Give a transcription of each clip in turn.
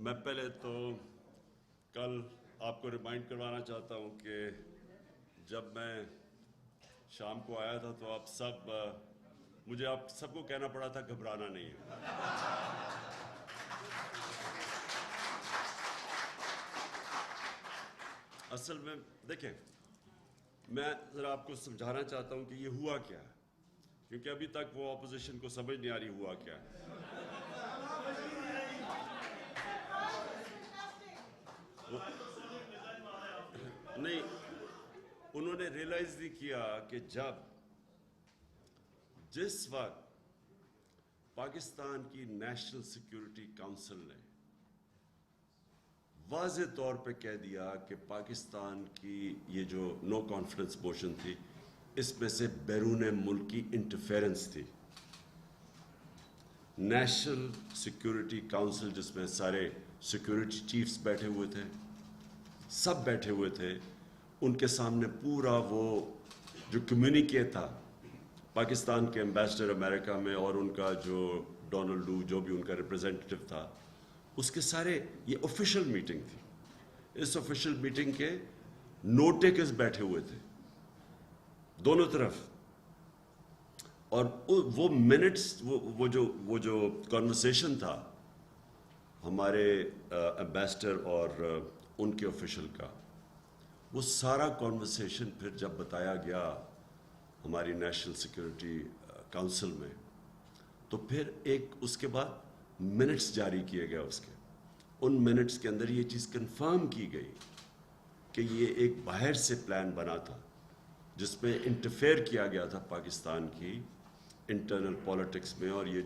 میں پہلے تو کل آپ کو ریمائنڈ کروانا چاہتا ہوں کہ جب میں شام کو آیا تھا تو مجھے آپ سب کو کہنا پڑا تھا گھبرانا نہیں ہے. اصل میں دیکھیں، میں ذرا آپ کو سمجھانا چاہتا ہوں کہ یہ ہوا کیا ہے، کیونکہ ابھی تک وہ اپوزیشن کو سمجھ نہیں آ رہی ہوا کیا ہے. نہیں، انہوں نے ریئلائز نہیں کیا کہ جس وقت پاکستان کی نیشنل سیکیورٹی کونسل نے واضح طور پہ کہہ دیا کہ پاکستان کی یہ جو نو کانفیڈنس موشن تھی، اس میں سے بیرون ملک کی انٹرفیرنس تھی. نیشنل سیکیورٹی کونسل جس میں سارے سیکیورٹی چیفز بیٹھے ہوئے تھے، سب بیٹھے ہوئے تھے، ان کے سامنے پورا وہ جو کمیونیکے تھا پاکستان کے ایمبیسڈر امریکہ میں اور ان کا جو ڈونلڈ لو جو بھی ان کا ریپرزینٹیٹو تھا، اس کے سارے یہ آفیشیل میٹنگ تھی. اس آفیشیل میٹنگ کے نوٹ ٹیکرز بیٹھے ہوئے تھے دونوں طرف، اور وہ منٹس وہ جو کنورسیشن تھا ہمارے ایمبیسڈر اور ان کے آفیشل کا، وہ سارا کنورسیشن پھر جب بتایا گیا ہماری نیشنل سیکیورٹی کونسل میں، تو پھر اس کے بعد منٹس جاری کیے گئے. اس کے ان منٹس کے اندر یہ چیز کنفرم کی گئی کہ یہ ایک باہر سے پلان بنا تھا جس میں انٹرفیئر کیا گیا تھا پاکستان کی انٹرنل پالیٹکس میں، اور یہ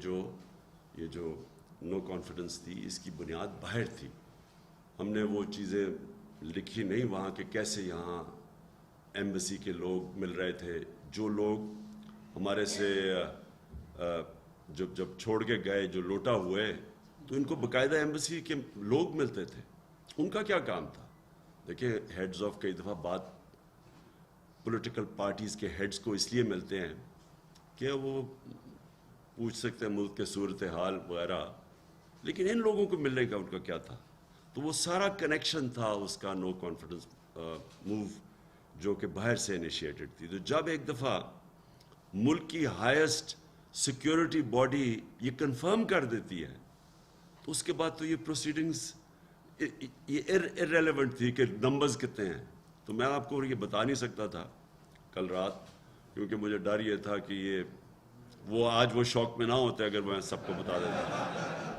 جو نو کانفیڈنس تھی اس کی بنیاد باہر تھی. ہم نے وہ چیزیں لکھی نہیں وہاں کہ کیسے یہاں ایمبیسی کے لوگ مل رہے تھے، جو لوگ ہمارے سے جب چھوڑ کے گئے، جو لوٹا ہوئے، تو ان کو باقاعدہ ایمبیسی کے لوگ ملتے تھے. ان کا کیا کام تھا؟ دیکھیں، ہیڈز آف کئی دفعہ بات پولیٹیکل پارٹیز کے ہیڈز کو اس لیے ملتے ہیں کہ وہ پوچھ سکتے ہیں ملک کے صورتحال وغیرہ، لیکن ان لوگوں کو ملنے کا ان کا کیا تھا؟ تو وہ سارا کنیکشن تھا اس کا نو کانفیڈنس موو جو کہ باہر سے انیشیٹڈ تھی. تو جب ایک دفعہ ملک کی ہائیسٹ سیکیورٹی باڈی یہ کنفرم کر دیتی ہے، تو اس کے بعد تو یہ پروسیڈنگز یہ ارریلیونٹ تھی کہ نمبرز کتنے ہیں. تو میں آپ کو یہ بتا نہیں سکتا تھا کل رات، کیونکہ مجھے ڈر یہ تھا کہ وہ آج وہ شوق میں نہ ہوتے اگر میں سب کو بتا دیتا.